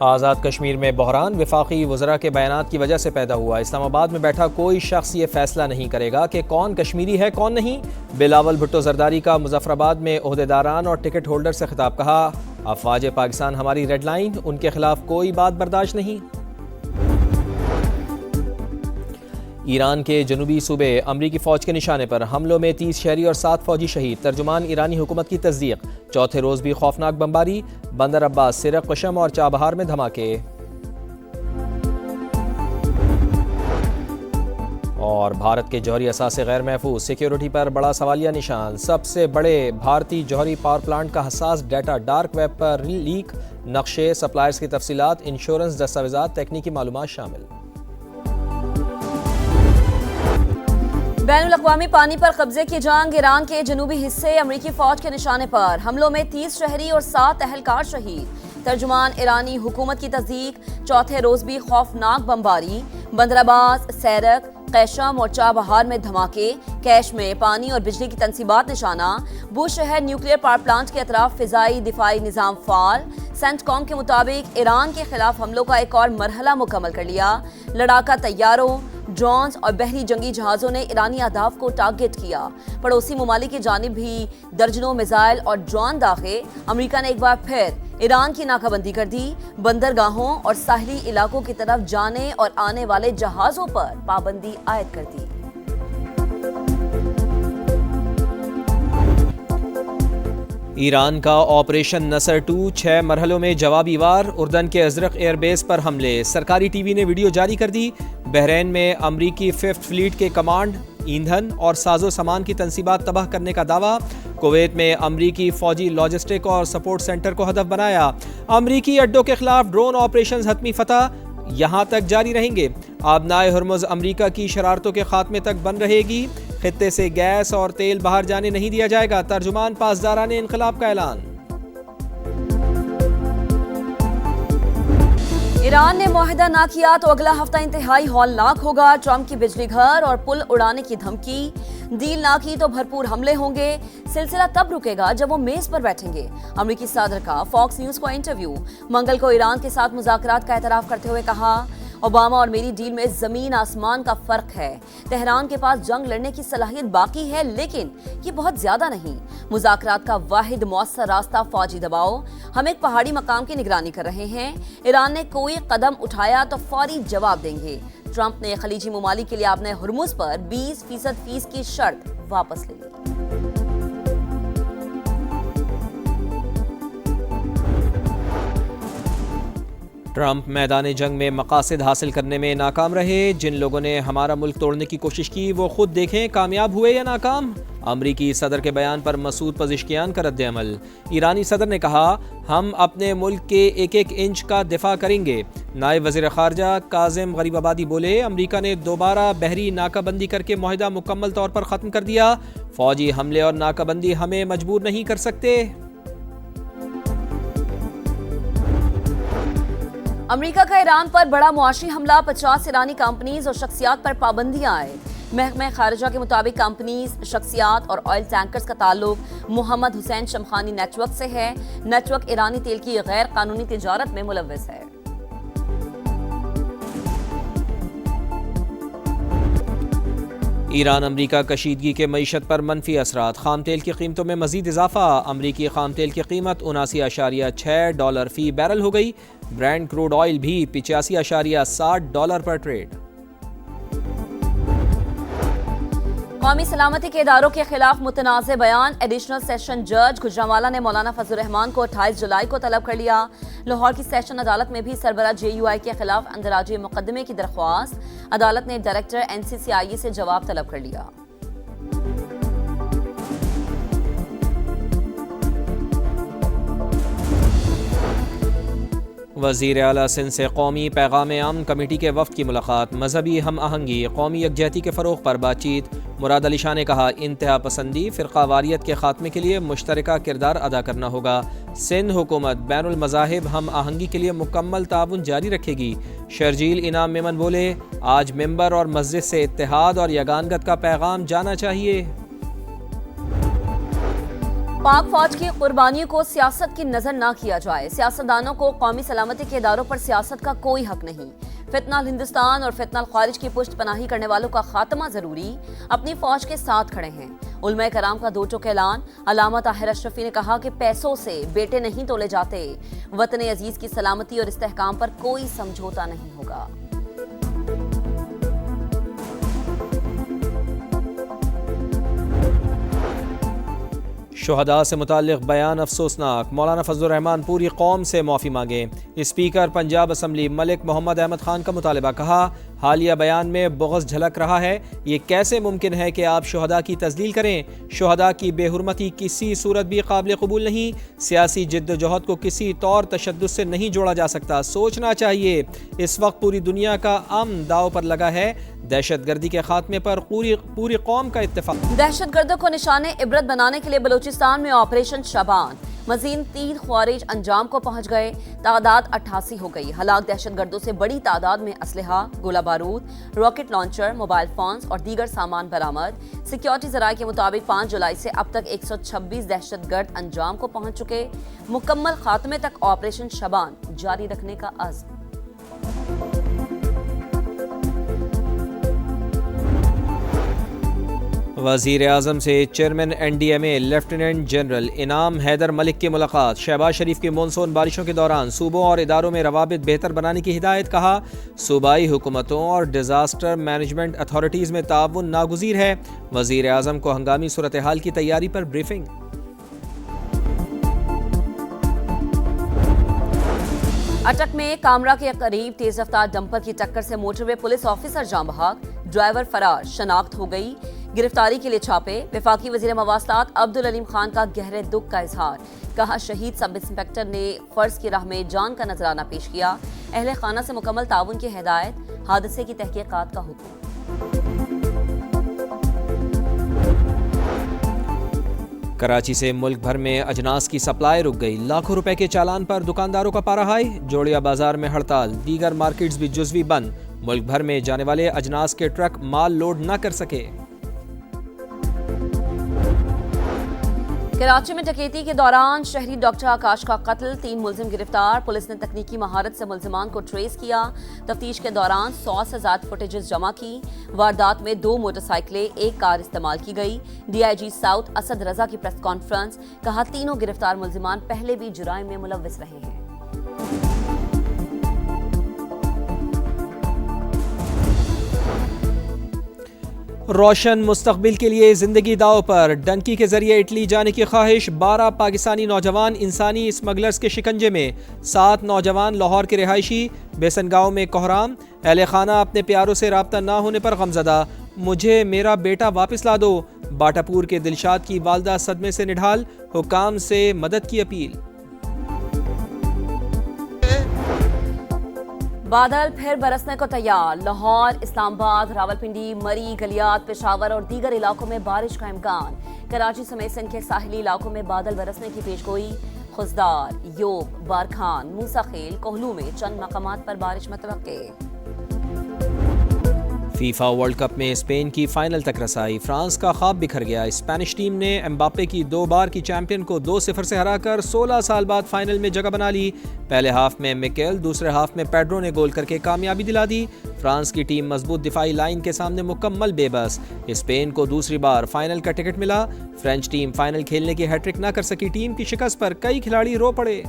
آزاد کشمیر میں بحران وفاقی وزراء کے بیانات کی وجہ سے پیدا ہوا۔ اسلام آباد میں بیٹھا کوئی شخص یہ فیصلہ نہیں کرے گا کہ کون کشمیری ہے کون نہیں۔ بلاول بھٹو زرداری کا مظفر آباد میں عہدیداران اور ٹکٹ ہولڈر سے خطاب، کہا افواج پاکستان ہماری ریڈ لائن، ان کے خلاف کوئی بات برداشت نہیں۔ ایران کے جنوبی صوبے امریکی فوج کے نشانے پر حملوں میں 30 شہری اور 7 فوجی شہید، ترجمان ایرانی حکومت کی تصدیق۔ چوتھے روز بھی خوفناک بمباری، بندر عباس، سرق، قشم اور چابہار میں دھماکے۔ اور بھارت کے جوہری اثاثے غیر محفوظ، سیکیورٹی پر بڑا سوالیہ نشان۔ سب سے بڑے بھارتی جوہری پاور پلانٹ کا حساس ڈیٹا ڈارک ویب پر لیک، نقشے، سپلائرز کی تفصیلات، انشورنس دستاویزات، تکنیکی معلومات شامل۔ بین الاقوامی پانی پر قبضے کی جنگ، ایران کے جنوبی حصے امریکی فوج کے نشانے پر حملوں میں 30 شہری اور 7 اہلکار شہید، ترجمان ایرانی حکومت کی تصدیق۔ چوتھے روز بھی خوفناک بمباری، بندر عباس، سیرک، قیشم اور چابہار میں دھماکے، کیش میں پانی اور بجلی کی تنصیبات نشانہ۔ بوش شہر نیوکلیئر پاور پلانٹ کے اطراف فضائی دفاعی نظام فعال۔ سینٹ کام کے مطابق ایران کے خلاف حملوں کا ایک اور مرحلہ مکمل کر لیا۔ لڑاکا طیاروں، ڈرونز اور بحری جنگی جہازوں نے ایرانی اہداف کو ٹارگٹ کیا۔ پڑوسی ممالک کی جانب بھی درجنوں میزائل اور ڈرون داغے۔ امریکہ نے ایک بار پھر ایران کی ناکہ بندی کر دی، بندرگاہوں اور ساحلی علاقوں کی طرف جانے اور آنے والے جہازوں پر پابندی عائد کر دی۔ ایران کا آپریشن نصر 2 6 مرحلوں میں جوابی وار، اردن کے ازرق ایئر بیس پر حملے۔ سرکاری ٹی وی نے ویڈیو جاری کر دی۔ بحرین میں امریکی 5th فلیٹ کے کمانڈ، ایندھن اور ساز و سامان کی تنصیبات تباہ کرنے کا دعویٰ۔ کویت میں امریکی فوجی لاجسٹک اور سپورٹ سینٹر کو ہدف بنایا۔ امریکی اڈوں کے خلاف ڈرون آپریشنز حتمی فتح یہاں تک جاری رہیں گے۔ آبنائے ہرمز امریکہ کی شرارتوں کے خاتمے تک بند رہے گی۔ خطے سے گیس اور تیل باہر جانے نہیں دیا جائے گا، ترجمان پاسداران انقلاب کا اعلان۔ ایران نے معاہدہ نہ کیا تو اگلا ہفتہ انتہائی ہولناک ہوگا، ٹرمپ کی بجلی گھر اور پل اڑانے کی دھمکی۔ ڈیل نہ کی تو بھرپور حملے ہوں گے، سلسلہ تب رکے گا جب وہ میز پر بیٹھیں گے۔ امریکی صدر کا فاکس نیوز کو انٹرویو۔ منگل کو ایران کے ساتھ مذاکرات کا اعتراف کرتے ہوئے کہا، اوباما اور میری ڈیل میں زمین آسمان کا فرق ہے۔ تہران کے پاس جنگ لڑنے کی صلاحیت باقی ہے لیکن یہ بہت زیادہ نہیں۔ مذاکرات کا واحد مؤثر راستہ فوجی دباؤ۔ ہم ایک پہاڑی مقام کی نگرانی کر رہے ہیں، ایران نے کوئی قدم اٹھایا تو فوری جواب دیں گے۔ ٹرمپ نے خلیجی ممالک کے لیے اپنے ہرمز پر 20% فیس کی شرط واپس لے لی۔ ٹرمپ میدان جنگ میں مقاصد حاصل کرنے میں ناکام رہے۔ جن لوگوں نے ہمارا ملک توڑنے کی کوشش کی وہ خود دیکھیں کامیاب ہوئے یا ناکام۔ امریکی صدر کے بیان پر مسعود پزشکیان کا رد عمل۔ ایرانی صدر نے کہا، ہم اپنے ملک کے ایک ایک انچ کا دفاع کریں گے۔ نائب وزیر خارجہ کاظم غریب آبادی بولے، امریکہ نے دوبارہ بحری ناکہ بندی کر کے معاہدہ مکمل طور پر ختم کر دیا۔ فوجی حملے اور ناکہ بندی ہمیں مجبور نہیں کر سکتے۔ امریکہ کا ایران پر بڑا معاشی حملہ، 50 ایرانی کمپنیز اور شخصیات پر پابندیاں عائد۔ محکمہ خارجہ کے مطابق کمپنیز، شخصیات اور آئل ٹینکرز کا تعلق محمد حسین شمخانی نیٹ ورک سے ہے۔ نیٹ ورک ایرانی تیل کی غیر قانونی تجارت میں ملوث ہے۔ ایران امریکہ کشیدگی کے معیشت پر منفی اثرات، خام تیل کی قیمتوں میں مزید اضافہ۔ امریکی خام تیل کی قیمت $79.6 فی بیرل ہو گئی۔ برینڈ کروڈ آئل بھی $85.60 پر ٹریڈ۔ قومی سلامتی کے اداروں کے خلاف متنازع بیان، ایڈیشنل سیشن جج گجرانوالہ نے مولانا فضل الرحمان کو 28 جولائی کو طلب کر لیا۔ لاہور کی سیشن عدالت میں بھی سربراہ JUI کے خلاف اندراجی مقدمے کی درخواست، عدالت نے ڈائریکٹر NCCIE سے جواب طلب کر لیا۔ وزیر اعلیٰ سندھ سے قومی پیغام امن کمیٹی کے وفد کی ملاقات، مذہبی ہم آہنگی، قومی یکجہتی کے فروغ پر بات چیت۔ مراد علی شاہ نے کہا، انتہا پسندی، فرقہ واریت کے خاتمے کے لیے مشترکہ کردار ادا کرنا ہوگا۔ سندھ حکومت بین المذاہب ہم آہنگی کے لیے مکمل تعاون جاری رکھے گی۔ شرجیل انعام میمن بولے، آج ممبر اور مسجد سے اتحاد اور یگانگت کا پیغام جانا چاہیے۔ پاک فوج کی قربانیوں کو سیاست کی نظر نہ کیا جائے، سیاستدانوں کو قومی سلامتی کے اداروں پر سیاست کا کوئی حق نہیں، فتنہ الہندوستان اور فتنہ الخارج کی پشت پناہی کرنے والوں کا خاتمہ ضروری، اپنی فوج کے ساتھ کھڑے ہیں۔ علماء کرام کا دو ٹوک اعلان، علامہ طاہر اشرفی نے کہا کہ پیسوں سے بیٹے نہیں تولے جاتے، وطن عزیز کی سلامتی اور استحکام پر کوئی سمجھوتا نہیں ہوگا۔ شہداء سے متعلق بیان افسوسناک، مولانا فضل الرحمان پوری قوم سے معافی مانگے۔ اسپیکر پنجاب اسمبلی ملک محمد احمد خان کا مطالبہ، کہا حالیہ بیان میں بغض جھلک رہا ہے، یہ کیسے ممکن ہے کہ آپ شہداء کی تذلیل کریں؟ شہداء کی بے حرمتی کسی صورت بھی قابل قبول نہیں، سیاسی جد و جہد کو کسی طور تشدد سے نہیں جوڑا جا سکتا، سوچنا چاہیے۔ اس وقت پوری دنیا کا امن داؤ پر لگا ہے، دہشت گردی کے خاتمے پر پوری قوم کا اتفاق۔ دہشت گردوں کو نشان عبرت بنانے کے لیے بلوچستان میں آپریشن شبان، مزید 3 خوارج انجام کو پہنچ گئے، تعداد 88 ہو گئی۔ ہلاک دہشت گردوں سے بڑی تعداد میں اسلحہ، گولہ بارود، راکٹ لانچر، موبائل فونز اور دیگر سامان برآمد۔ سیکیورٹی ذرائع کے مطابق 5 جولائی سے اب تک 126 دہشت گرد انجام کو پہنچ چکے، مکمل خاتمے تک آپریشن شبان جاری رکھنے کا عزم۔ وزیر اعظم سے chairman N D M A lieutenant general Inam Haider ملک کی ملاقات، شہباز شریف کی مونسون بارشوں کے دوران صوبوں اور اداروں میں روابط بہتر بنانے کی ہدایت، کہا صوبائی حکومتوں اور ڈیزاسٹر مینجمنٹ اتھارٹیز میں تعاون ناگزیر ہے، وزیر اعظم کو ہنگامی صورتحال کی تیاری پر بریفنگ۔ اٹک میں کامرا کے قریب تیز رفتار ڈمپر کی ٹکر سے موٹر وے پولیس آفیسر جاں بحق، ڈرائیور فرار، شناخت ہو گئی، گرفتاری کے لیے چھاپے۔ وفاقی وزیر مواصلات عبدالعلیم خان کا گہرے دکھ کا اظہار، کہا شہید سب انسپکٹر نے فرض کی راہ میں جان کا نذرانہ پیش کیا، اہل خانہ سے مکمل تعاون کی ہدایت، حادثے کی تحقیقات کا حکم۔ کراچی سے ملک بھر میں اجناس کی سپلائی رک گئی، لاکھوں روپے کے چالان پر دکانداروں کا پارا ہائی، جوڑیا بازار میں ہڑتال، دیگر مارکیٹس بھی جزوی بند، ملک بھر میں جانے والے اجناس کے ٹرک مال لوڈ نہ کر سکے۔ کراچی میں ڈکیتی کے دوران شہری ڈاکٹر آکاش کا قتل، 3 ملزم گرفتار، پولیس نے تکنیکی مہارت سے ملزمان کو ٹریس کیا، تفتیش کے دوران 100 سے زائد فوٹیجز جمع کی، واردات میں 2 موٹر سائیکلیں، 1 کار استعمال کی گئی۔ D I G south Asad Raza کی پریس کانفرنس، کہا تینوں گرفتار ملزمان پہلے بھی جرائم میں ملوث رہے ہیں۔ روشن مستقبل کے لیے زندگی داؤ پر، ڈنکی کے ذریعے اٹلی جانے کی خواہش، 12 پاکستانی نوجوان انسانی اسمگلرز کے شکنجے میں، 7 نوجوان لاہور کے رہائشی، بیسن گاؤں میں کوہرام، اہل خانہ اپنے پیاروں سے رابطہ نہ ہونے پر غمزدہ، مجھے میرا بیٹا واپس لا دو، باٹا پور کے دلشاد کی والدہ صدمے سے نڈھال، حکام سے مدد کی اپیل۔ بادل پھر برسنے کو تیار، لاہور، اسلام آباد، راولپنڈی، مری، گلیات، پشاور اور دیگر علاقوں میں بارش کا امکان، کراچی سمیت سندھ کے ساحلی علاقوں میں بادل برسنے کی پیشگوئی، خزدار، یوب، بارکھان، موسیٰ خیل، کوہلو میں چند مقامات پر بارش متوقع۔ فیفا ورلڈ کپ میں اسپین کی فائنل تک رسائی، فرانس کا خواب بکھر گیا، اسپینش ٹیم نے امباپے کی 2 بار کی چیمپئن کو 2-0 سے ہرا کر 16 سال بعد فائنل میں جگہ بنا لی، پہلے ہاف میں میکیل، دوسرے ہاف میں پیڈرو نے گول کر کے کامیابی دلا دی، فرانس کی ٹیم مضبوط دفاعی لائن کے سامنے مکمل بے بس، اسپین کو دوسری بار فائنل کا ٹکٹ ملا، فرینچ ٹیم فائنل کھیلنے کی ہیٹ ٹرک نہ کر سکی، ٹیم کی شکست پر کئی کھلاڑی رو پڑے۔